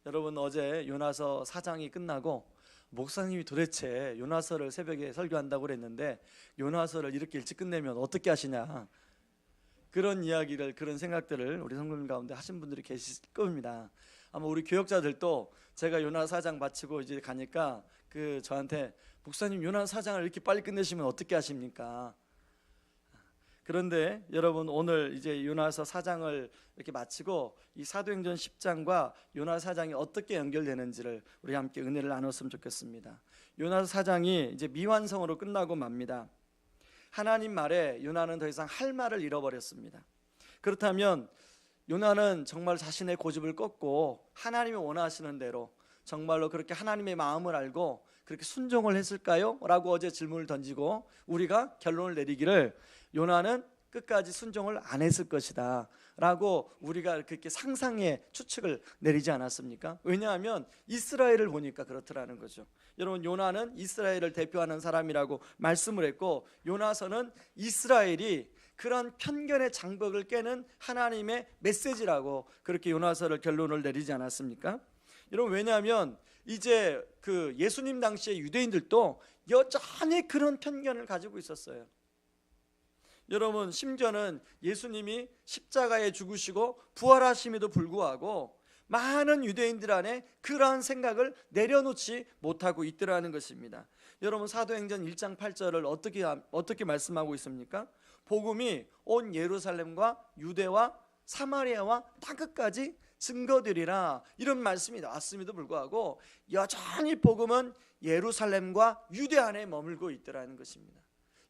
여러분, 어제 요나서 4장이 끝나고 목사님이 도대체 요나서를 새벽에 설교한다고 그랬는데 요나서를 이렇게 일찍 끝내면 어떻게 하시냐, 그런 이야기를, 그런 생각들을 우리 성도님 가운데 하신 분들이 계실 겁니다. 아마 우리 교역자들도 제가 요나서 4장 마치고 이제 가니까 저한테 목사님 요나서 4장을 이렇게 빨리 끝내시면 어떻게 하십니까? 그런데 여러분, 오늘 이제 요나서 4장을 이렇게 마치고 이 사도행전 10장과 요나서 4장이 어떻게 연결되는지를 우리 함께 은혜를 나눴으면 좋겠습니다. 요나서 4장이 이제 미완성으로 끝나고 맙니다. 하나님 말에 요나는 더 이상 할 말을 잃어버렸습니다. 그렇다면 요나는 정말 자신의 고집을 꺾고 하나님이 원하시는 대로 정말로 그렇게 하나님의 마음을 알고 그렇게 순종을 했을까요? 라고 어제 질문을 던지고 우리가 결론을 내리기를 요나는 끝까지 순종을 안 했을 것이다 라고 우리가 그렇게 상상의 추측을 내리지 않았습니까? 왜냐하면 이스라엘을 보니까 그렇더라는 거죠. 여러분, 요나는 이스라엘을 대표하는 사람이라고 말씀을 했고, 요나서는 이스라엘이 그런 편견의 장벽을 깨는 하나님의 메시지라고 그렇게 요나서를 결론을 내리지 않았습니까? 여러분, 왜냐하면 이제 예수님 당시의 유대인들도 여전히 그런 편견을 가지고 있었어요. 여러분, 심지어는 예수님이 십자가에 죽으시고 부활하심에도 불구하고 많은 유대인들 안에 그러한 생각을 내려놓지 못하고 있더라는 것입니다. 여러분, 사도행전 1장 8절을 어떻게 말씀하고 있습니까? 복음이 온 예루살렘과 유대와 사마리아와 땅끝까지 증거되리라, 이런 말씀이 나왔음에도 불구하고 여전히 복음은 예루살렘과 유대 안에 머물고 있더라는 것입니다.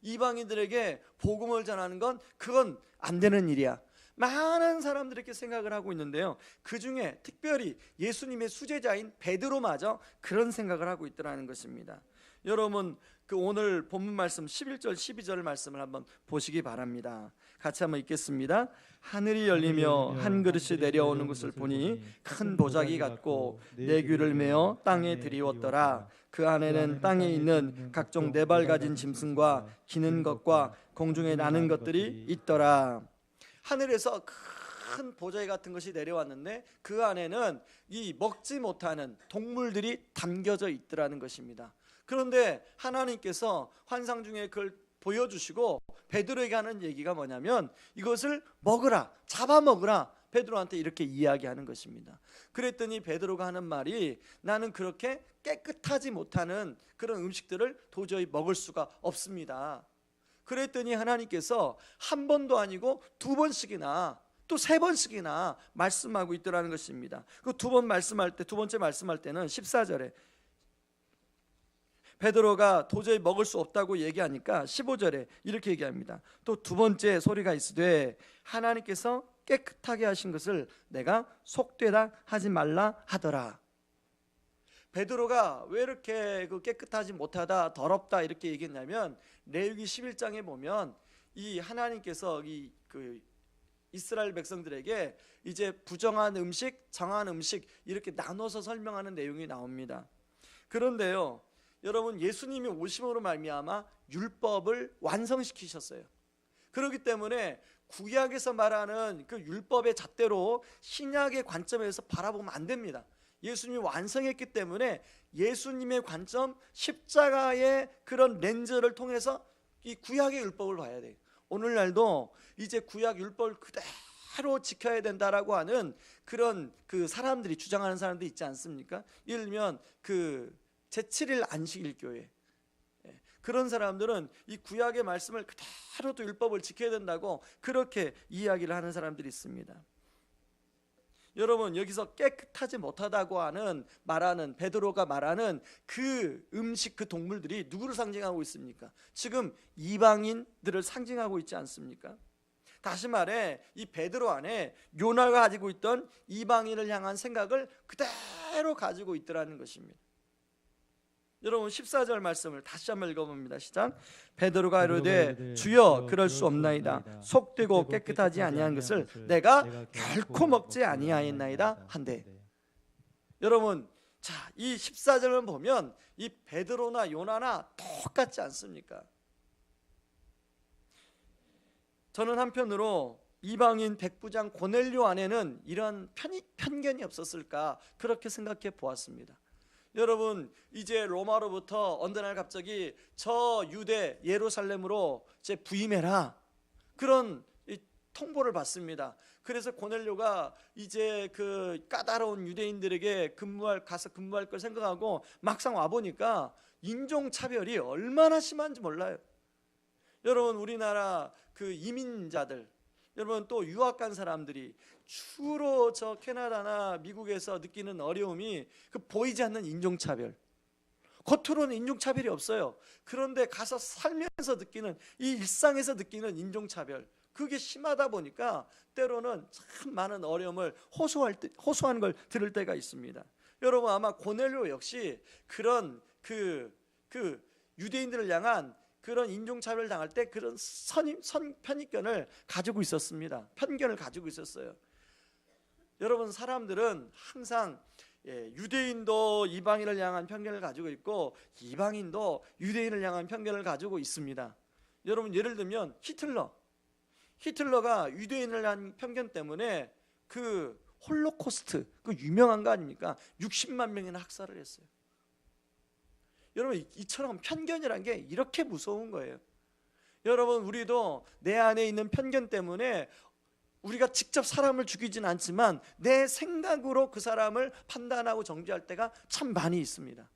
이방인들에게 복음을 전하는 건 그건 안 되는 일이야, 많은 사람들이 이렇게 생각을 하고 있는데요, 그 중에 특별히 예수님의 수제자인 베드로마저 그런 생각을 하고 있더라는 것입니다. 여러분, 오늘 본문 말씀 11절 12절 말씀을 한번 보시기 바랍니다. 같이 한번 읽겠습니다. 하늘이 열리며 한 그릇이 내려오는 것을 보니 큰 보자기 같고 내 귀를 메어 땅에 드리웠더라. 그 안에는 땅에 있는 각종 네 발 가진 짐승과 기는 것과 공중에 나는 것들이 있더라. 하늘에서 큰 보자기 같은 것이 내려왔는데 그 안에는 이 먹지 못하는 동물들이 담겨져 있더라는 것입니다. 그런데 하나님께서 환상 중에 그걸 보여주시고 베드로에게 하는 얘기가 뭐냐면 이것을 먹으라, 잡아먹으라, 베드로한테 이렇게 이야기하는 것입니다. 그랬더니 베드로가 하는 말이, 나는 그렇게 깨끗하지 못하는 그런 음식들을 도저히 먹을 수가 없습니다. 그랬더니 하나님께서 한 번도 아니고 두 번씩이나 또 세 번씩이나 말씀하고 있더라는 것입니다. 그 두 번째 말씀할 때는 14절에 베드로가 도저히 먹을 수 없다고 얘기하니까 15절에 이렇게 얘기합니다. 또 두 번째 소리가 있으되 하나님께서 깨끗하게 하신 것을 내가 속되다 하지 말라 하더라. 베드로가 왜 이렇게 깨끗하지 못하다, 더럽다 이렇게 얘기했냐면, 레위기 11장에 보면 이 하나님께서 이스라엘 백성들에게 이제 부정한 음식, 정한 음식 이렇게 나눠서 설명하는 내용이 나옵니다. 그런데요, 여러분, 예수님이 오심으로 말미암아 율법을 완성시키셨어요. 그렇기 때문에 구약에서 말하는 그 율법의 잣대로 신약의 관점에서 바라보면 안 됩니다. 예수님이 완성했기 때문에 예수님의 관점, 십자가의 그런 렌즈를 통해서 이 구약의 율법을 봐야 돼요. 오늘날도 이제 구약 율법을 그대로 지켜야 된다라고 하는 그런 사람들이 주장하는 사람들이 있지 않습니까? 예를 들면 제7일 안식일 교회, 그런 사람들은 이 구약의 말씀을 그대로 또 율법을 지켜야 된다고 그렇게 이야기를 하는 사람들이 있습니다. 여러분, 여기서 깨끗하지 못하다고 말하는 베드로가 말하는 그 음식, 그 동물들이 누구를 상징하고 있습니까? 지금 이방인들을 상징하고 있지 않습니까? 다시 말해 이 베드로 안에 요나가 가지고 있던 이방인을 향한 생각을 그대로 가지고 있더라는 것입니다. 여러분, 14절 말씀을 다시 한번 읽어봅니다. 시작. 베드로가 이르되 주여 그럴 수 없나이다. 속되고 깨끗하지 아니한 것을 내가 결코 먹지 아니하였나이다 한데. 여러분, 이 14절을 보면 이 베드로나 요나나 똑같지 않습니까? 저는 한편으로 이방인 백부장 고넬료 안에는 이런 편견이 없었을까, 그렇게 생각해 보았습니다. 여러분, 이제 로마로부터 어느 날 갑자기 저 유대 예루살렘으로 이제 부임해라, 그런 통보를 받습니다. 그래서 고넬료가 이제 그 까다로운 유대인들에게 가서 근무할 걸 생각하고 막상 와 보니까 인종 차별이 얼마나 심한지 몰라요. 여러분, 우리나라 그 이민자들, 여러분 또 유학 간 사람들이 주로 저 캐나다나 미국에서 느끼는 어려움이 그 보이지 않는 인종차별. 겉으로는 인종차별이 없어요. 그런데 가서 살면서 느끼는, 이 일상에서 느끼는 인종차별, 그게 심하다 보니까 때로는 참 많은 어려움을 호소한 걸 들을 때가 있습니다. 여러분, 아마 고넬료 역시 그런 그 유대인들을 향한 그런 인종차별 당할 때 그런 편견을 가지고 있었습니다. 편견을 가지고 있었어요. 여러분, 사람들은 항상 유대인도 이방인을 향한 편견을 가지고 있고 이방인도 유대인을 향한 편견을 가지고 있습니다. 여러분, 예를 들면 히틀러가 유대인을 향한 편견 때문에 그 홀로코스트, 그 유명한 거 아닙니까? 60만 명이나 학살을 했어요. 여러분, 이처럼 편견이란 게 이렇게 무서운 거예요. 여러분, 우리도 내 안에 있는 편견 때문에 우리가 직접 사람을 죽이진 않지만 내 생각으로 그 사람을 판단하고 정죄할 때가 참 많이 있습니다.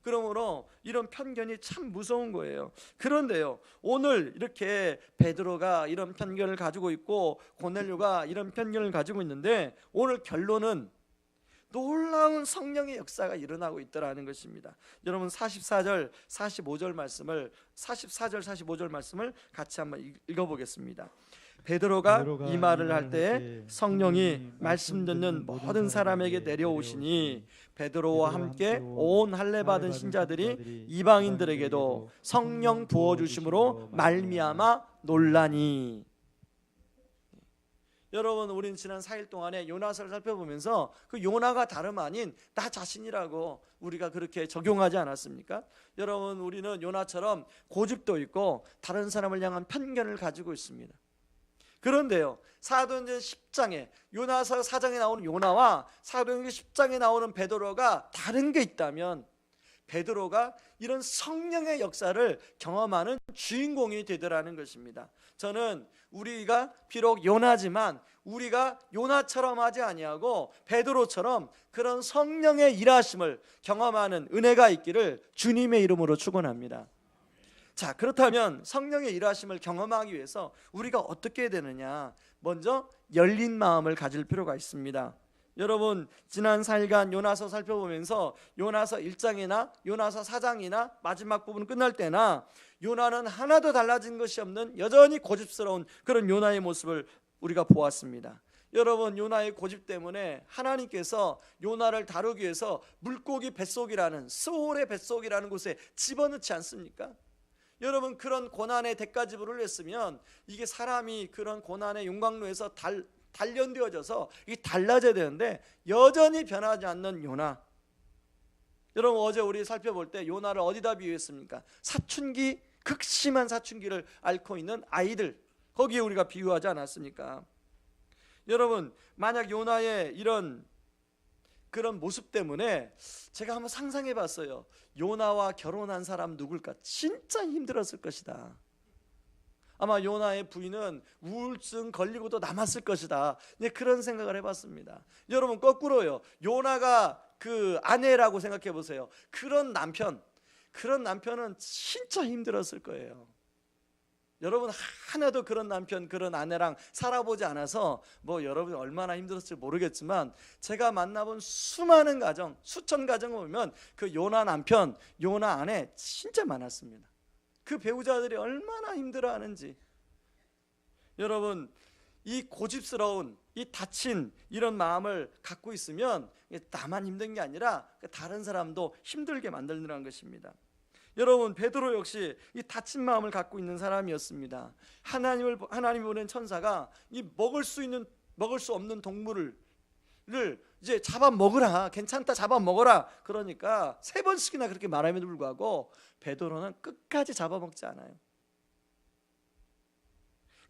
그러므로 이런 편견이 참 무서운 거예요. 그런데요, 오늘 이렇게 베드로가 이런 편견을 가지고 있고 고넬료가 이런 편견을 가지고 있는데, 오늘 결론은 놀라운 성령의 역사가 일어나고 있더라는 것입니다. 여러분, 44절 45절 말씀을 같이 한번 읽어보겠습니다. 베드로가 이 말을 할 때 성령이 말씀 듣는 모든 사람에게 내려오시니 베드로와 함께 온 할례 받은 신자들이 이방인들에게도 성령 부어주심으로 말미암아 놀라니. 여러분, 우리는 지난 4일 동안에 요나서를 살펴보면서 그 요나가 다름 아닌 나 자신이라고 우리가 그렇게 적용하지 않았습니까? 여러분, 우리는 요나처럼 고집도 있고 다른 사람을 향한 편견을 가지고 있습니다. 그런데요, 사도행전 10장에 요나서 4장에 나오는 요나와 사도행전 10장에 나오는 베드로가 다른 게 있다면 베드로가 이런 성령의 역사를 경험하는 주인공이 되더라는 것입니다. 저는 우리가 비록 요나지만 우리가 요나처럼 하지 아니하고 베드로처럼 그런 성령의 일하심을 경험하는 은혜가 있기를 주님의 이름으로 축원합니다. 자, 그렇다면 성령의 일하심을 경험하기 위해서 우리가 어떻게 해야 되느냐? 먼저 열린 마음을 가질 필요가 있습니다. 여러분, 지난 4일간 요나서 살펴보면서 요나서 1장이나 요나서 4장이나 마지막 부분 끝날 때나 요나는 하나도 달라진 것이 없는 여전히 고집스러운 그런 요나의 모습을 우리가 보았습니다. 여러분, 요나의 고집 때문에 하나님께서 요나를 다루기 위해서 물고기 뱃속이라는, 스올의 뱃속이라는 곳에 집어넣지 않습니까? 여러분, 그런 고난의 대가 지불을 했으면 이게 사람이 그런 고난의 용광로에서 단련되어져서 이게 달라져야 되는데 여전히 변하지 않는 요나. 여러분, 어제 우리 살펴볼 때 요나를 어디다 비유했습니까? 사춘기, 극심한 사춘기를 앓고 있는 아이들, 거기에 우리가 비유하지 않았습니까? 여러분, 만약 요나의 이런 그런 모습 때문에 제가 한번 상상해 봤어요. 요나와 결혼한 사람 누굴까? 진짜 힘들었을 것이다. 아마 요나의 부인은 우울증 걸리고도 남았을 것이다. 그런 생각을 해봤습니다. 여러분, 거꾸로요, 요나가 그 아내라고 생각해 보세요. 그런 남편은 진짜 힘들었을 거예요. 여러분, 하나도 그런 남편, 그런 아내랑 살아보지 않아서 뭐 여러분이 얼마나 힘들었을지 모르겠지만 제가 만나본 수많은 가정, 수천 가정을 보면 그 요나 남편, 요나 아내 진짜 많았습니다. 그 배우자들이 얼마나 힘들어하는지. 여러분, 이 고집스러운, 이 다친 이런 마음을 갖고 있으면 나만 힘든 게 아니라 다른 사람도 힘들게 만들는 것입니다. 여러분, 베드로 역시 이 다친 마음을 갖고 있는 사람이었습니다. 하나님이 보낸 천사가 이 먹을 수 없는 동물을 이제 잡아 먹으라, 괜찮다, 잡아 먹어라, 그러니까 3번씩이나 그렇게 말함에도 불구하고 베드로는 끝까지 잡아먹지 않아요.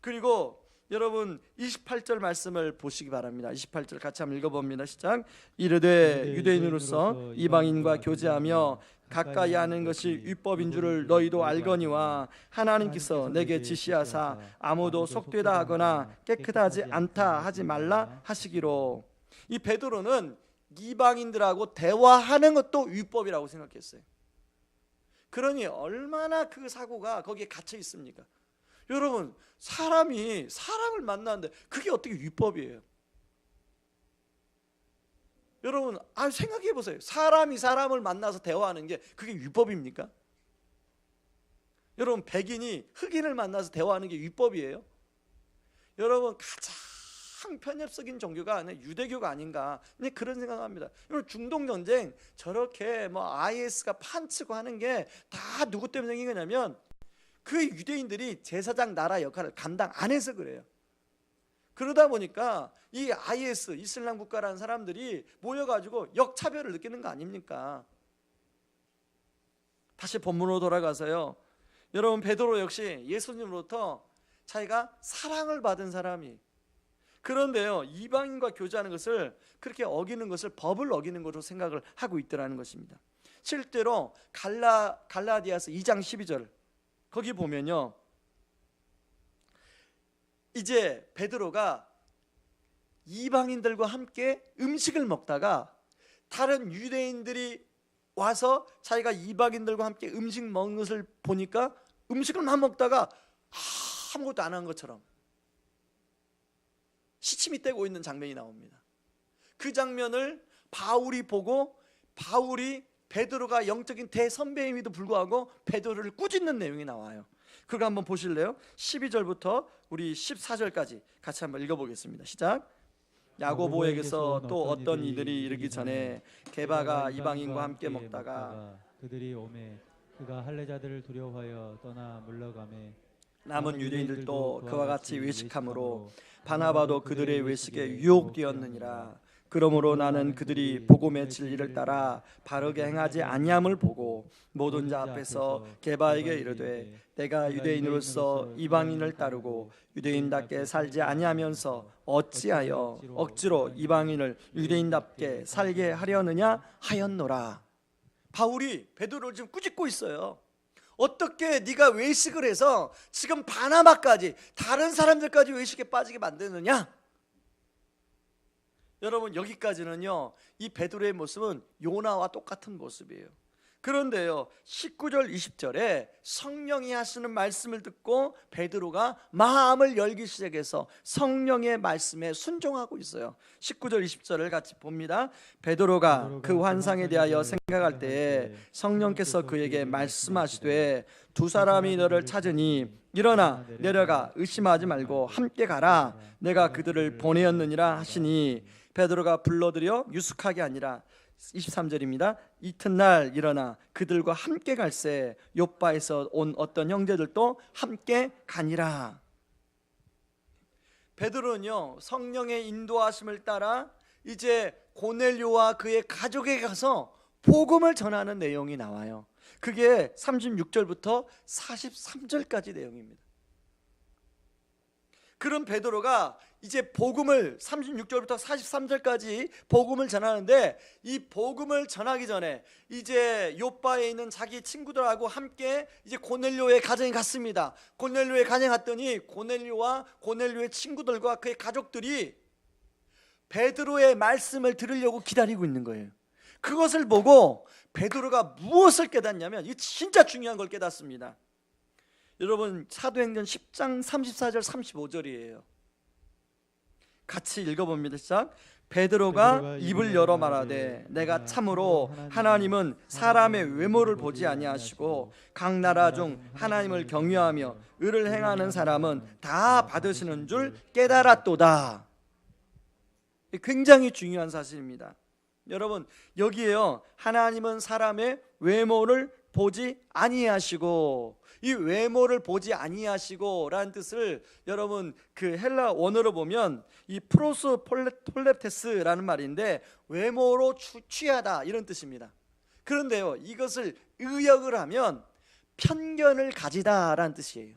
그리고 여러분 28절 말씀을 보시기 바랍니다. 28절 같이 한번 읽어봅니다. 시작. 이르되 유대인으로서 이방인과 교제하며 가까이 하는 것이 율법인 줄을 너희도 알거니와 하나님께서 내게 지시하사 아무도 속되다 하거나 깨끗하지 않다 하지 말라 하시기로. 이 베드로는 이방인들하고 대화하는 것도 율법이라고 생각했어요. 그러니 얼마나 그 사고가 거기에 갇혀 있습니까? 여러분, 사람이 사람을 만나는데 그게 어떻게 율법이에요? 여러분, 생각해 보세요. 사람이 사람을 만나서 대화하는 게 그게 율법입니까? 여러분, 백인이 흑인을 만나서 대화하는 게 율법이에요? 여러분, 가장 편협적인 종교가 유대교가 아닌가 그런 생각합니다. 여러분, 중동 전쟁 저렇게 IS가 판치고 하는 게 다 누구 때문에 생긴 거냐면 그 유대인들이 제사장 나라 역할을 감당 안 해서 그래요. 그러다 보니까 이 IS 이슬람 국가라는 사람들이 모여가지고 역차별을 느끼는 거 아닙니까? 다시 본문으로 돌아가서요. 여러분, 베드로 역시 예수님으로부터 자기가 사랑을 받은 사람이, 그런데요 이방인과 교제하는 것을 그렇게 어기는 것을 법을 어기는 것으로 생각을 하고 있더라는 것입니다. 실제로 갈라디아서 2장 12절 거기 보면요, 이제 베드로가 이방인들과 함께 음식을 먹다가 다른 유대인들이 와서 자기가 이방인들과 함께 음식 먹는 것을 보니까 음식을만 먹다가 아무것도 안 한 것처럼 시침이 떼고 있는 장면이 나옵니다. 그 장면을 바울이 보고 바울이 베드로가 영적인 대선배임에도 불구하고 베드로를 꾸짖는 내용이 나와요. 그거 한번 보실래요? 12절부터 우리 14절까지 같이 한번 읽어보겠습니다. 시작. 야고보에게서 또 어떤 이들이 이르기 전에 게바가 이방인과 함께 먹다가 그들이 오매 그가 할례자들을 두려워하여 떠나 물러가매 남은 유대인들도 그와 같이 외식함으로 바나바도 그들의 외식에 유혹되었느니라. 그러므로 나는 그들이 복음의 진리를 따라 바르게 행하지 아니함을 보고 모든 자 앞에서 게바에게 이르되 내가 유대인으로서 이방인을 따르고 유대인답게 살지 아니하면서 어찌하여 억지로 이방인을 유대인답게 살게 하려느냐 하였노라. 바울이 베드로를 지금 꾸짖고 있어요. 어떻게 네가 외식을 해서 지금 바나바까지 다른 사람들까지 외식에 빠지게 만드느냐? 여러분, 여기까지는요 이 베드로의 모습은 요나와 똑같은 모습이에요. 그런데요 19절 20절에 성령이 하시는 말씀을 듣고 베드로가 마음을 열기 시작해서 성령의 말씀에 순종하고 있어요. 19절 20절을 같이 봅니다. 베드로가 그 환상에 대하여 생각할 때에 성령께서 그에게 말씀하시되 두 사람이 너를 찾으니 일어나 내려가 의심하지 말고 함께 가라. 내가 그들을 보내었느니라 하시니 베드로가 불러들여 유숙하게 아니라 23절입니다. 이튿날 일어나 그들과 함께 갈새 욥바에서 온 어떤 형제들도 함께 가니라. 베드로는요 성령의 인도하심을 따라 이제 고넬료와 그의 가족에게 가서 복음을 전하는 내용이 나와요. 그게 36절부터 43절까지 내용입니다. 그런 베드로가 이제 복음을 36절부터 43절까지 복음을 전하는데 이 복음을 전하기 전에 이제 욥바에 있는 자기 친구들하고 함께 이제 고넬료의 가정에 갔습니다. 고넬료의 가정에 갔더니 고넬료와 고넬료의 친구들과 그의 가족들이 베드로의 말씀을 들으려고 기다리고 있는 거예요. 그것을 보고 베드로가 무엇을 깨닫냐면 이 진짜 중요한 걸 깨닫습니다. 여러분 사도행전 10장 34절 35절이에요. 같이 읽어봅니다. 시작. 베드로가 입을 열어 말하되 내가 참으로 하나님은 사람의 외모를 보지 아니하시고 각 나라 중 하나님을 경외하며 의를 행하는 사람은 다 받으시는 줄 깨달았도다. 굉장히 중요한 사실입니다. 여러분 여기에요 하나님은 사람의 외모를 보지 아니하시고, 이 외모를 보지 아니하시고 라는 뜻을 여러분 그 헬라 원어로 보면 이 프로스 폴레테스라는 말인데 외모로 취하다 이런 뜻입니다. 그런데요 이것을 의역을 하면 편견을 가지다 라는 뜻이에요.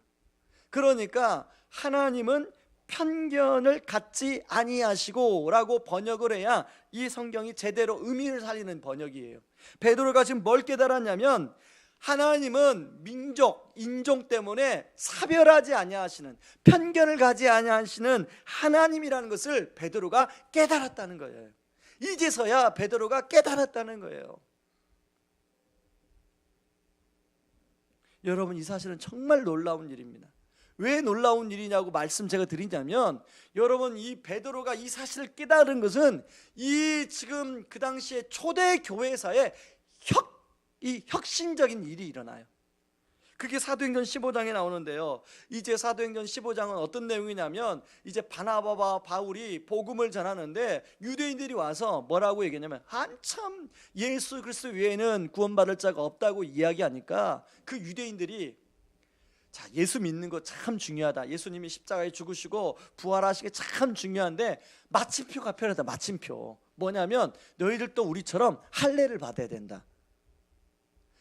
그러니까 하나님은 편견을 갖지 아니하시고라고 번역을 해야 이 성경이 제대로 의미를 살리는 번역이에요. 베드로가 지금 뭘 깨달았냐면 하나님은 민족, 인종 때문에 사별하지 아니하시는, 편견을 가지 아니하시는 하나님이라는 것을 베드로가 깨달았다는 거예요. 이제서야 베드로가 깨달았다는 거예요. 여러분, 이 사실은 정말 놀라운 일입니다. 왜 놀라운 일이냐고 말씀 제가 드리냐면, 여러분, 이 베드로가 이 사실을 깨달은 것은 이 지금 그 당시에 초대 교회사에 혁신적인 일이 일어나요. 그게 사도행전 15장에 나오는데요. 이제 사도행전 15장은 어떤 내용이냐면, 이제 바나바와 바울이 복음을 전하는데 유대인들이 와서 뭐라고 얘기하냐면, 한참 예수 그리스도 외에는 구원받을 자가 없다고 이야기하니까 그 유대인들이, 자, 예수 믿는 거 참 중요하다, 예수님이 십자가에 죽으시고 부활하시기 참 중요한데 마침표가 필요하다. 마침표 뭐냐면 너희들도 우리처럼 할례를 받아야 된다.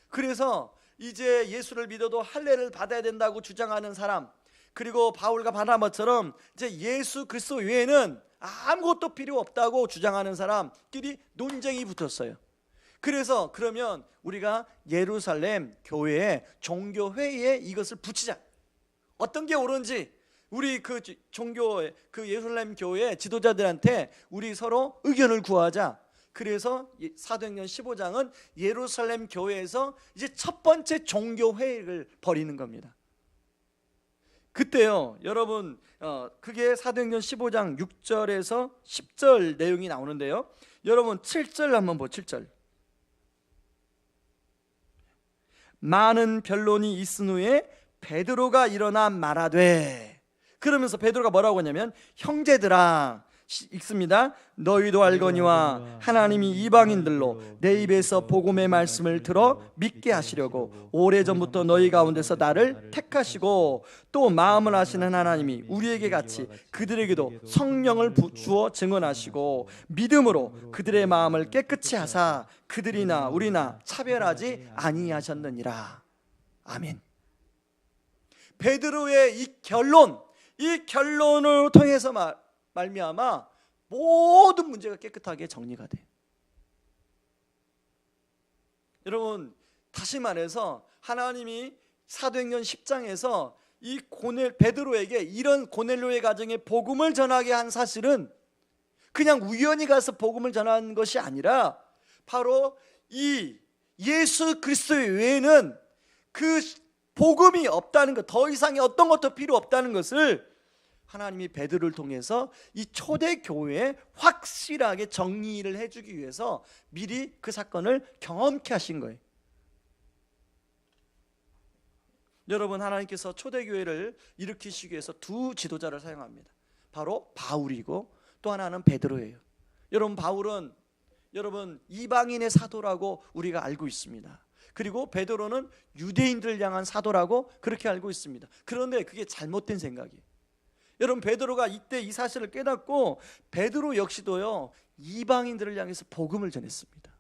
그래서 이제 예수를 믿어도 할례를 받아야 된다고 주장하는 사람, 그리고 바울과 바나바처럼 이제 예수 그리스도 외에는 아무것도 필요 없다고 주장하는 사람끼리 논쟁이 붙었어요. 그래서 그러면 우리가 예루살렘 교회에 종교회의에 이것을 붙이자. 어떤 게 옳은지 우리 그 종교, 그 예루살렘 교회 지도자들한테 우리 서로 의견을 구하자. 그래서 사도행전 15장은 예루살렘 교회에서 이제 첫 번째 종교회의를 벌이는 겁니다. 그때요, 여러분, 그게 사도행전 15장 6절에서 10절 내용이 나오는데요. 여러분 7절 한번 보죠. 7절. 많은 변론이 있은 후에 베드로가 일어나 말하되, 그러면서 베드로가 뭐라고 하냐면, 형제들아, 읽습니다. 너희도 알거니와 하나님이 이방인들로 내 입에서 복음의 말씀을 들어 믿게 하시려고 오래전부터 너희 가운데서 나를 택하시고 또 마음을 아시는 하나님이 우리에게 같이 그들에게도 성령을 주어 증언하시고 믿음으로 그들의 마음을 깨끗이 하사 그들이나 우리나 차별하지 아니하셨느니라. 아멘. 베드로의 이 결론을 통해서 말미암아 모든 문제가 깨끗하게 정리가 돼요. 여러분, 다시 말해서 하나님이 사도행전 10장에서 이 베드로에게 이런 고넬료의 가정에 복음을 전하게 한 사실은 그냥 우연히 가서 복음을 전하는 것이 아니라 바로 이 예수 그리스도 외에는 그 복음이 없다는 것, 더 이상의 어떤 것도 필요 없다는 것을 하나님이 베드로를 통해서 이 초대 교회에 확실하게 정리를 해주기 위해서 미리 그 사건을 경험케 하신 거예요. 여러분, 하나님께서 초대 교회를 일으키시기 위해서 두 지도자를 사용합니다. 바로 바울이고 또 하나는 베드로예요. 여러분, 바울은 이방인의 사도라고 우리가 알고 있습니다. 그리고 베드로는 유대인들을 향한 사도라고 그렇게 알고 있습니다. 그런데 그게 잘못된 생각이에요. 여러분, 베드로가 이때 이 사실을 깨닫고 베드로 역시도요, 이방인들을 향해서 복음을 전했습니다.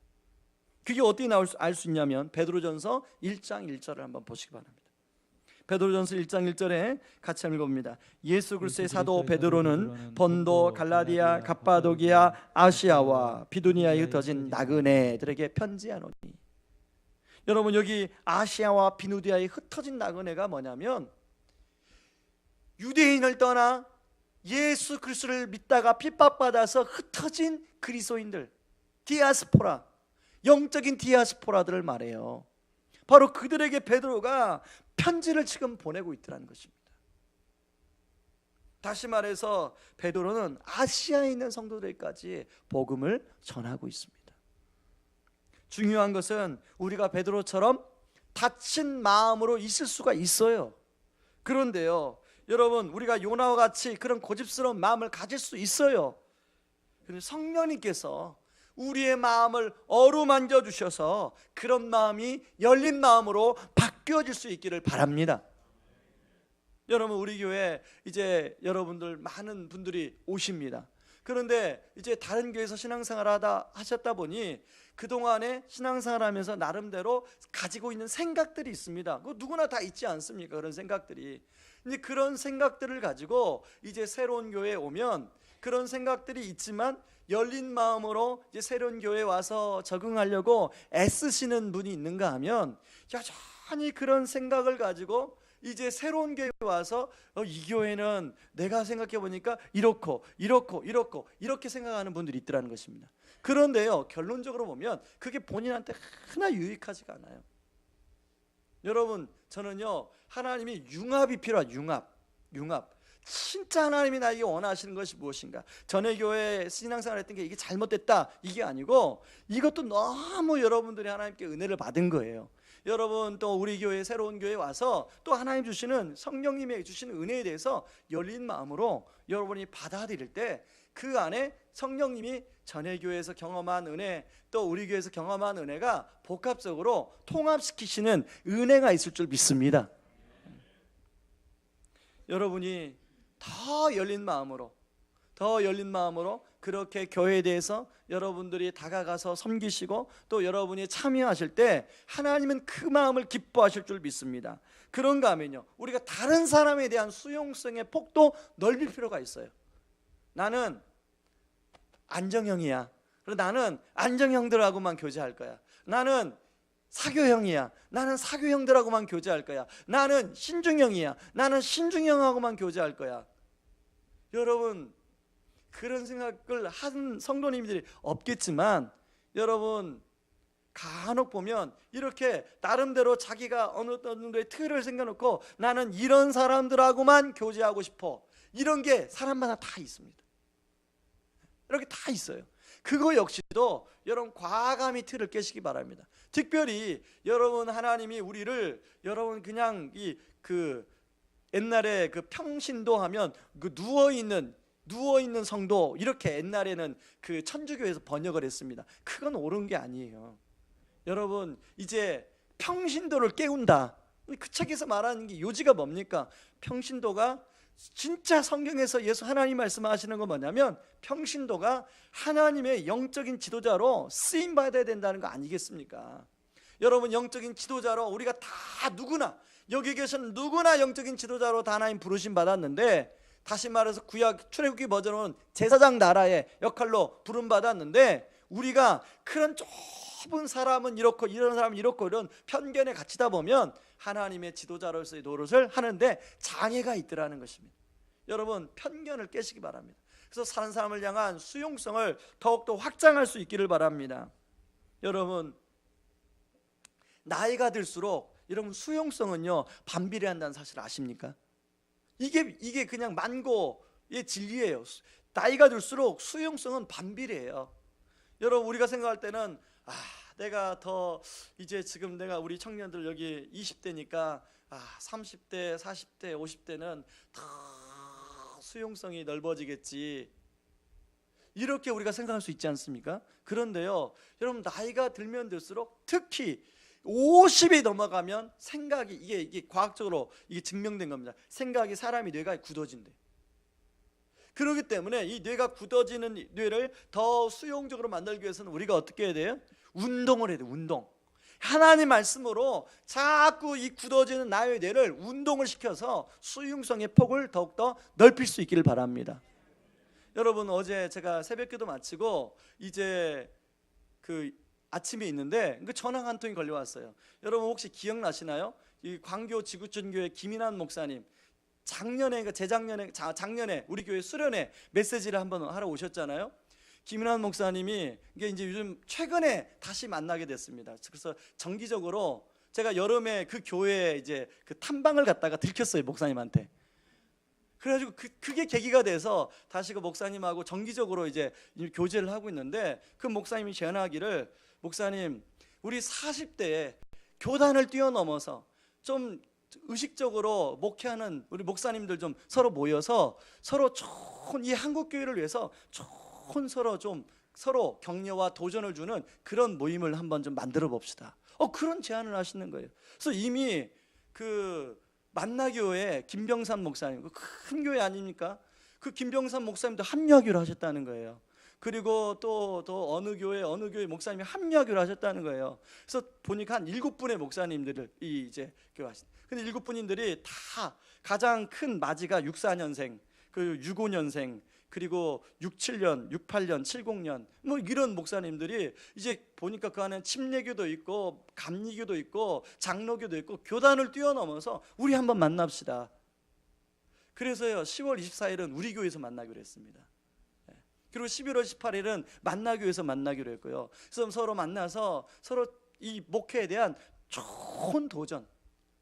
그게 어떻게 알 수 있냐면 베드로전서 1장 1절을 한번 보시기 바랍니다. 베드로전서 1장 1절에 같이 읽어봅니다. 예수 그리스도의 사도 베드로는 본도, 갈라디아, 갑바도기아, 아시아와 비두니아에 흩어진 나그네들에게 편지하노니. 여러분, 여기 아시아와 비두니아에 흩어진 나그네가 뭐냐면 유대인을 떠나 예수 그리스도를 믿다가 핍박받아서 흩어진 그리스도인들, 디아스포라, 영적인 디아스포라들을 말해요. 바로 그들에게 베드로가 편지를 지금 보내고 있더라는 것입니다. 다시 말해서 베드로는 아시아에 있는 성도들까지 복음을 전하고 있습니다. 중요한 것은 우리가 베드로처럼 닫힌 마음으로 있을 수가 있어요. 그런데요, 여러분, 우리가 요나와 같이 그런 고집스러운 마음을 가질 수 있어요. 그런데 성령님께서 우리의 마음을 어루만져 주셔서 그런 마음이 열린 마음으로 바뀌어질 수 있기를 바랍니다. 여러분, 우리 교회 이제 여러분들 많은 분들이 오십니다. 그런데 이제 다른 교회에서 신앙생활 하셨다 보니 그동안에 신앙생활하면서 나름대로 가지고 있는 생각들이 있습니다. 그 누구나 다 있지 않습니까? 그런 생각들이. 이제 그런 생각들을 가지고 이제 새로운 교회에 오면 그런 생각들이 있지만 열린 마음으로 이제 새로운 교회에 와서 적응하려고 애쓰시는 분이 있는가 하면 여전히 그런 생각을 가지고 이제 새로운 교회에 와서 이 교회는 내가 생각해 보니까 이렇고 이렇게 생각하는 분들이 있더라는 것입니다. 그런데요, 결론적으로 보면 그게 본인한테 하나 유익하지가 않아요. 여러분, 저는요, 하나님이 융합이 필요한 융합. 진짜 하나님이 나에게 원하시는 것이 무엇인가? 전에 교회 신앙생활 했던 게 이게 잘못됐다 이게 아니고, 이것도 너무 여러분들이 하나님께 은혜를 받은 거예요. 여러분, 또 우리 교회 새로운 교회에 와서 또 하나님 주시는 성령님의 주시는 은혜에 대해서 열린 마음으로 여러분이 받아들일 때 그 안에 성령님이 전에 교회에서 경험한 은혜, 또 우리 교회에서 경험한 은혜가 복합적으로 통합시키시는 은혜가 있을 줄 믿습니다. 여러분이 더 열린 마음으로 그렇게 교회에 대해서 여러분들이 다가가서 섬기시고 또 여러분이 참여하실 때 하나님은 그 마음을 기뻐하실 줄 믿습니다. 그런가 하면요, 우리가 다른 사람에 대한 수용성의 폭도 넓힐 필요가 있어요. 나는 안정형이야. 나는 안정형들하고만 교제할 거야. 나는 사교형이야. 나는 사교형들하고만 교제할 거야. 나는 신중형이야. 나는 신중형하고만 교제할 거야. 여러분, 그런 생각을 한 성도님들이 없겠지만 여러분, 간혹 보면 이렇게 나름대로 자기가 어느 정도의 틀을 생겨놓고 나는 이런 사람들하고만 교제하고 싶어, 이런 게 사람마다 다 있습니다. 이렇게 다 있어요. 그거 역시도 여러분 과감히 틀을 깨시기 바랍니다. 특별히 여러분, 하나님이 우리를 여러분 그냥 그 옛날에 그 평신도 하면 그 누워 있는 성도, 이렇게 옛날에는 그 천주교에서 번역을 했습니다. 그건 옳은 게 아니에요. 여러분, 이제 평신도를 깨운다. 그 책에서 말하는 게 요지가 뭡니까? 평신도가 진짜 성경에서 예수 하나님 말씀하시는 건 뭐냐면, 평신도가 하나님의 영적인 지도자로 쓰임 받아야 된다는 거 아니겠습니까? 여러분, 영적인 지도자로 우리가 다 누구나, 여기 계신 누구나 영적인 지도자로 다 하나님 부르심 받았는데, 다시 말해서 구약 출애굽기 버전은 제사장 나라의 역할로 부름 받았는데, 우리가 그런 좁은 사람은 이렇고 이런 사람은 이렇고 이런 편견에 갇히다 보면 하나님의 지도자로서의 노릇을 하는데 장애가 있더라는 것입니다. 여러분, 편견을 깨시기 바랍니다. 그래서 사는 사람을 향한 수용성을 더욱더 확장할 수 있기를 바랍니다. 여러분, 나이가 들수록 여러분 수용성은요 반비례한다는 사실 아십니까? 이게 그냥 만고의 진리예요. 나이가 들수록 수용성은 반비례해요. 여러분, 우리가 생각할 때는 내가 더 이제 지금 내가 우리 청년들 여기 20대니까 30대, 40대, 50대는 더 수용성이 넓어지겠지, 이렇게 우리가 생각할 수 있지 않습니까? 그런데요, 여러분, 나이가 들면 들수록 특히 50이 넘어가면 생각이 이게 과학적으로 이게 증명된 겁니다. 생각이 사람이 뇌가 굳어진대. 그렇기 때문에 이 뇌가 굳어지는 뇌를 더 수용적으로 만들기 위해서는 우리가 어떻게 해야 돼요? 운동을 해야 돼요. 운동. 하나님 말씀으로 자꾸 이 굳어지는 나의 뇌를 운동을 시켜서 수용성의 폭을 더욱더 넓힐 수 있기를 바랍니다. 여러분, 어제 제가 새벽기도 마치고 이제 그 아침에 있는데 그 전화가 한 통이 걸려왔어요. 여러분, 혹시 기억나시나요? 이 광교 지구촌교회 김인환 목사님 작년에 우리 교회 수련회 메시지를 한번 하러 오셨잖아요. 김인환 목사님이 이게 이제 요즘 최근에 다시 만나게 됐습니다. 그래서 정기적으로 제가 여름에 그 교회에 이제 그 탐방을 갔다가 들켰어요, 목사님한테. 그래가지고 그게 계기가 돼서 다시 그 목사님하고 정기적으로 이제 교제를 하고 있는데, 그 목사님이 제안하기를, 목사님, 우리 40대에 교단을 뛰어넘어서 좀 의식적으로 목회하는 우리 목사님들 좀 서로 모여서 서로 좋은 이 한국 교회를 위해서 좋은 서로 격려와 도전을 주는 그런 모임을 한번 좀 만들어 봅시다. 그런 제안을 하시는 거예요. 그래서 이미 그 만나교회 김병삼 목사님, 큰 교회 아닙니까? 그 김병삼 목사님도 합류하기로 하셨다는 거예요. 그리고 또 어느 교회 목사님이 합류하기로 하셨다는 거예요. 그래서 보니까 한 7분의 목사님들을 이제 교회하신. 근데 7분인들이 다 가장 큰 맞이가 64년생, 그 65년생, 그리고 67년, 68년, 70년 뭐 이런 목사님들이 이제 보니까 그 안에 침례교도 있고 감리교도 있고 장로교도 있고 교단을 뛰어넘어서 우리 한번 만납시다. 그래서요 10월 24일은 우리 교회에서 만나기로 했습니다. 그리고 11월 18일은 만나교회에서 만나기로 했고요. 그래서 서로 만나서 서로 이 목회에 대한 좋은 도전,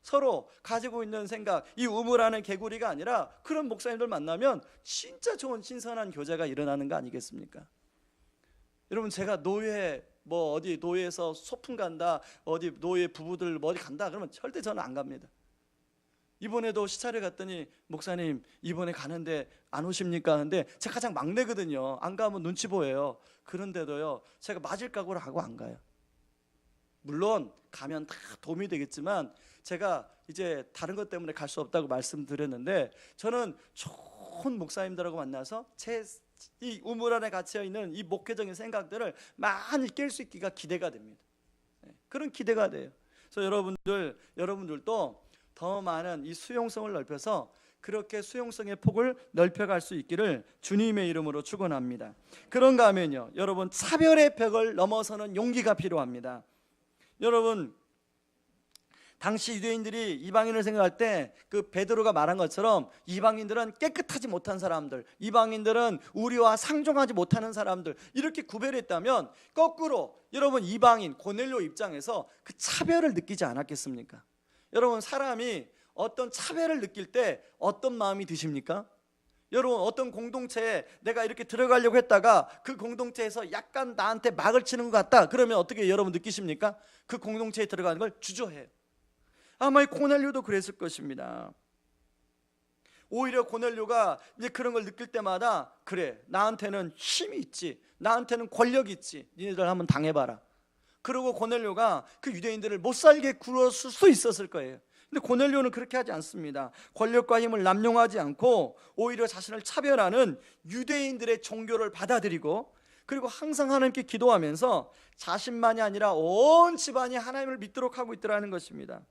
서로 가지고 있는 생각, 이 우물하는 개구리가 아니라 그런 목사님들 만나면 진짜 좋은 신선한 교제가 일어나는 거 아니겠습니까? 여러분, 제가 노예 어디 노예에서 소풍 간다, 어디 노예 부부들 어디 간다 그러면 절대 저는 안 갑니다. 이번에도 시차를 갔더니 목사님 이번에 가는데 안 오십니까 하는데 제가 가장 막내거든요. 안 가면 눈치 보여요. 그런데도요 제가 맞을 각오를 하고 안 가요. 물론 가면 다 도움이 되겠지만 제가 이제 다른 것 때문에 갈 수 없다고 말씀드렸는데 저는 좋은 목사님들하고 만나서 제 이 우물 안에 갇혀 있는 이 목회적인 생각들을 많이 깰 수 있기가 기대가 됩니다. 그런 기대가 돼요. 그래서 여러분들도 더 많은 이 수용성을 넓혀서 그렇게 수용성의 폭을 넓혀갈 수 있기를 주님의 이름으로 축원합니다. 그런가 하면요, 여러분 차별의 벽을 넘어서는 용기가 필요합니다. 여러분, 당시 유대인들이 이방인을 생각할 때 그 베드로가 말한 것처럼 이방인들은 깨끗하지 못한 사람들, 이방인들은 우리와 상종하지 못하는 사람들 이렇게 구별했다면 거꾸로 여러분 이방인 고넬료 입장에서 그 차별을 느끼지 않았겠습니까? 여러분, 사람이 어떤 차별을 느낄 때 어떤 마음이 드십니까? 여러분, 어떤 공동체에 내가 이렇게 들어가려고 했다가 그 공동체에서 약간 나한테 막을 치는 것 같다 그러면 어떻게 여러분 느끼십니까? 그 공동체에 들어가는 걸 주저해요. 아마 이 고넬료도 그랬을 것입니다. 오히려 고넬료가 이제 그런 걸 느낄 때마다 그래, 나한테는 힘이 있지, 나한테는 권력이 있지, 니네들 한번 당해봐라. 그리고 고넬료가 그 유대인들을 못 살게 굴었을 수 있었을 거예요. 근데 고넬료는 그렇게 하지 않습니다. 권력과 힘을 남용하지 않고 오히려 자신을 차별하는 유대인들의 종교를 받아들이고, 그리고 항상 하나님께 기도하면서 자신만이 아니라 온 집안이 하나님을 믿도록 하고 있더라는 것입니다.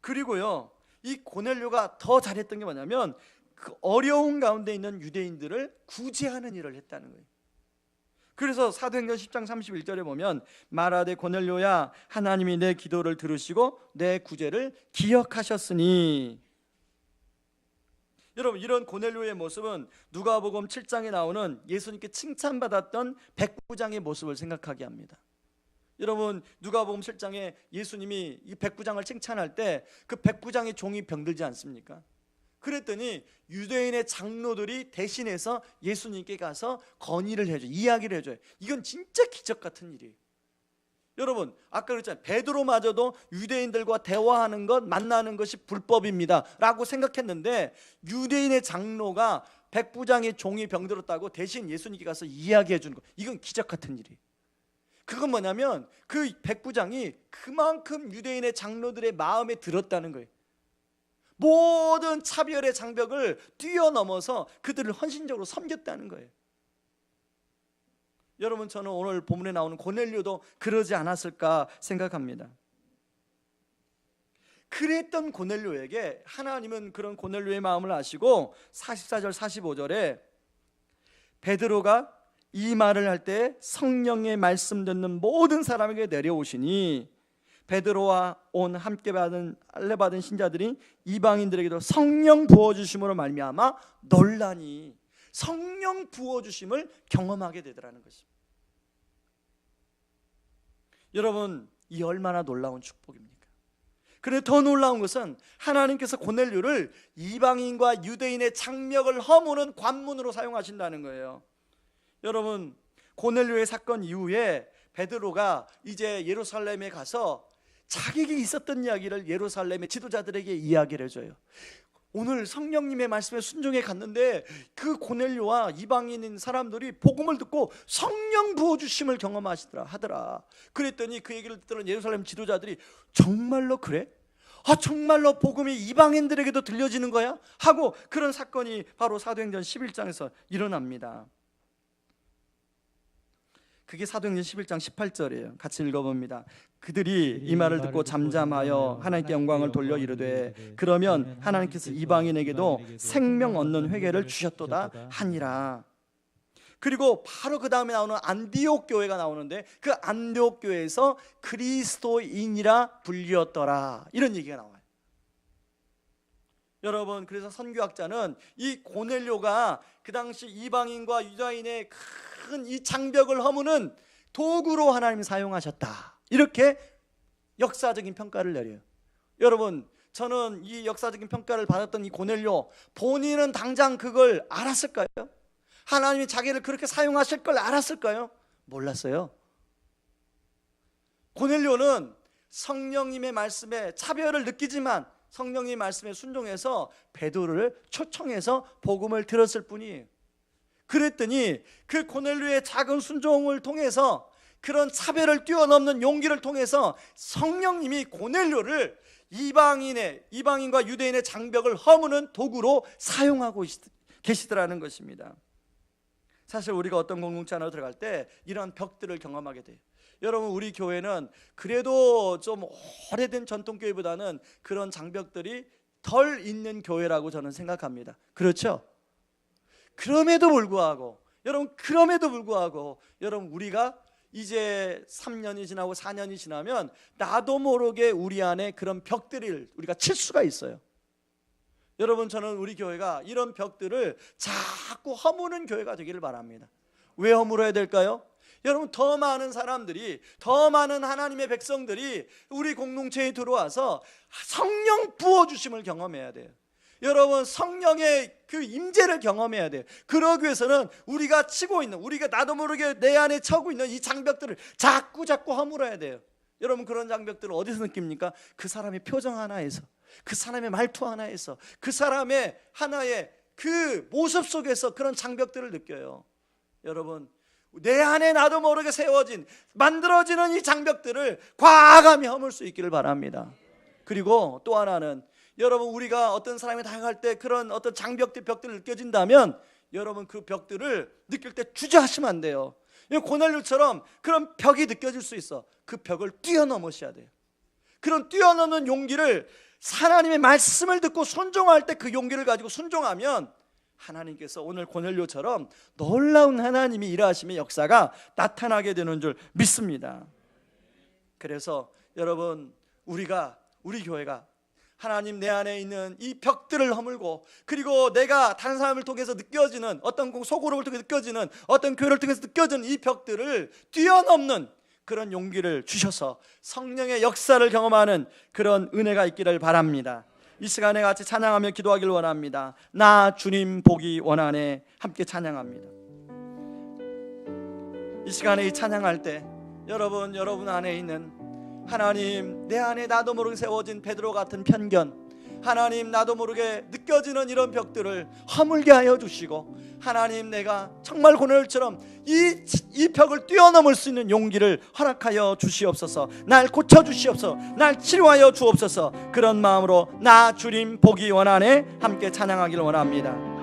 그리고요, 이 고넬료가 더 잘했던 게 뭐냐면 그 어려운 가운데 있는 유대인들을 구제하는 일을 했다는 거예요. 그래서 사도행전 10장 31절에 보면 말하되 고넬료야, 하나님이 내 기도를 들으시고 내 구제를 기억하셨으니. 여러분, 이런 고넬료의 모습은 누가복음 7장에 나오는 예수님께 칭찬받았던 백부장의 모습을 생각하게 합니다. 여러분, 누가복음 7장에 예수님이 이 백부장을 칭찬할 때 그 백부장의 종이 병들지 않습니까? 그랬더니 유대인의 장로들이 대신해서 예수님께 가서 건의를 해줘요. 이야기를 해줘요. 이건 진짜 기적 같은 일이에요. 여러분, 아까 그랬잖아요. 베드로마저도 유대인들과 대화하는 것, 만나는 것이 불법입니다 라고 생각했는데 유대인의 장로가 백부장의 종이 병들었다고 대신 예수님께 가서 이야기해 주는 것, 이건 기적 같은 일이에요. 그건 뭐냐면 그 백부장이 그만큼 유대인의 장로들의 마음에 들었다는 거예요. 모든 차별의 장벽을 뛰어넘어서 그들을 헌신적으로 섬겼다는 거예요. 여러분, 저는 오늘 본문에 나오는 고넬료도 그러지 않았을까 생각합니다. 그랬던 고넬료에게 하나님은 그런 고넬료의 마음을 아시고 44절 45절에 베드로가 이 말을 할 때 성령의 말씀 듣는 모든 사람에게 내려오시니 베드로와 온 함께 할례 받은 신자들이 이방인들에게도 성령 부어주심으로 말미암아 놀라니, 성령 부어주심을 경험하게 되더라는 것입니다. 여러분, 이 얼마나 놀라운 축복입니까? 그런데 더 놀라운 것은 하나님께서 고넬료를 이방인과 유대인의 장벽을 허무는 관문으로 사용하신다는 거예요. 여러분, 고넬료의 사건 이후에 베드로가 이제 예루살렘에 가서 자기에게 있었던 이야기를 예루살렘의 지도자들에게 이야기를 해줘요. 오늘 성령님의 말씀에 순종해 갔는데 그 고넬료와 이방인인 사람들이 복음을 듣고 성령 부어주심을 경험하시더라 하더라. 그랬더니 그 얘기를 듣던 예루살렘 지도자들이 정말로 그래? 정말로 복음이 이방인들에게도 들려지는 거야? 하고 그런 사건이 바로 사도행전 11장에서 일어납니다. 그게 사도행전 11장 18절이에요. 같이 읽어봅니다. 그들이 이 말을 듣고 잠잠하여 하나님께 영광을 돌려 이르되 그러면 하나님께서 이방인에게도 생명 얻는 회개를 주셨도다 하니라. 그리고 바로 그 다음에 나오는 안디옥 교회가 나오는데 그 안디옥 교회에서 그리스도인이라 불리었더라, 이런 얘기가 나와요. 여러분, 그래서 선교학자는 이 고넬료가 그 당시 이방인과 유다인의 큰 이 장벽을 허무는 도구로 하나님이 사용하셨다, 이렇게 역사적인 평가를 내려요. 여러분, 저는 이 역사적인 평가를 받았던 이 고넬료, 본인은 당장 그걸 알았을까요? 하나님이 자기를 그렇게 사용하실 걸 알았을까요? 몰랐어요. 고넬료는 성령님의 말씀에 차별을 느끼지만 성령님의 말씀에 순종해서 베드로를 초청해서 복음을 들었을 뿐이에요. 그랬더니 그 고넬료의 작은 순종을 통해서, 그런 차별을 뛰어넘는 용기를 통해서 성령님이 고넬료를 이방인과 유대인의 장벽을 허무는 도구로 사용하고 계시더라는 것입니다. 사실 우리가 어떤 공동체 안으로 들어갈 때 이런 벽들을 경험하게 돼요. 여러분, 우리 교회는 그래도 좀 오래된 전통교회보다는 그런 장벽들이 덜 있는 교회라고 저는 생각합니다. 그렇죠? 그럼에도 불구하고 여러분, 우리가 이제 3년이 지나고 4년이 지나면 나도 모르게 우리 안에 그런 벽들을 우리가 칠 수가 있어요. 여러분, 저는 우리 교회가 이런 벽들을 자꾸 허무는 교회가 되기를 바랍니다. 왜 허물어야 될까요? 여러분, 더 많은 사람들이, 더 많은 하나님의 백성들이 우리 공동체에 들어와서 성령 부어주심을 경험해야 돼요. 여러분, 성령의 그 임재를 경험해야 돼요. 그러기 위해서는 우리가 나도 모르게 내 안에 쳐고 있는 이 장벽들을 자꾸 허물어야 돼요. 여러분, 그런 장벽들을 어디서 느낍니까? 그 사람의 표정 하나에서, 그 사람의 말투 하나에서, 그 사람의 하나의 그 모습 속에서 그런 장벽들을 느껴요. 여러분, 내 안에 나도 모르게 만들어지는 이 장벽들을 과감히 허물 수 있기를 바랍니다. 그리고 또 하나는, 여러분, 우리가 어떤 사람이 다가갈 때 그런 어떤 벽들이 느껴진다면 여러분, 그 벽들을 느낄 때 주저하시면 안 돼요. 고넬료처럼 그런 벽이 느껴질 수 있어. 그 벽을 뛰어넘으셔야 돼요. 그런 뛰어넘는 용기를, 하나님의 말씀을 듣고 순종할 때 그 용기를 가지고 순종하면 하나님께서 오늘 고넬료처럼 놀라운 하나님이 일하심의 역사가 나타나게 되는 줄 믿습니다. 그래서 여러분, 우리 교회가 하나님 내 안에 있는 이 벽들을 허물고, 그리고 내가 다른 사람을 통해서 느껴지는 어떤 소그룹을 통해서 느껴지는 어떤 교회를 통해서 느껴지는 이 벽들을 뛰어넘는 그런 용기를 주셔서 성령의 역사를 경험하는 그런 은혜가 있기를 바랍니다. 이 시간에 같이 찬양하며 기도하기를 원합니다. 나 주님 보기 원하네. 함께 찬양합니다. 이 시간에 이 찬양할 때 여러분 안에 있는 하나님, 내 안에 나도 모르게 세워진 베드로 같은 편견, 하나님, 나도 모르게 느껴지는 이런 벽들을 허물게 하여 주시고, 하나님, 내가 정말 고넬처럼 이 벽을 뛰어넘을 수 있는 용기를 허락하여 주시옵소서. 날 고쳐주시옵소서. 날 치료하여 주옵소서. 그런 마음으로 나 주님 보기 원하네 함께 찬양하기를 원합니다.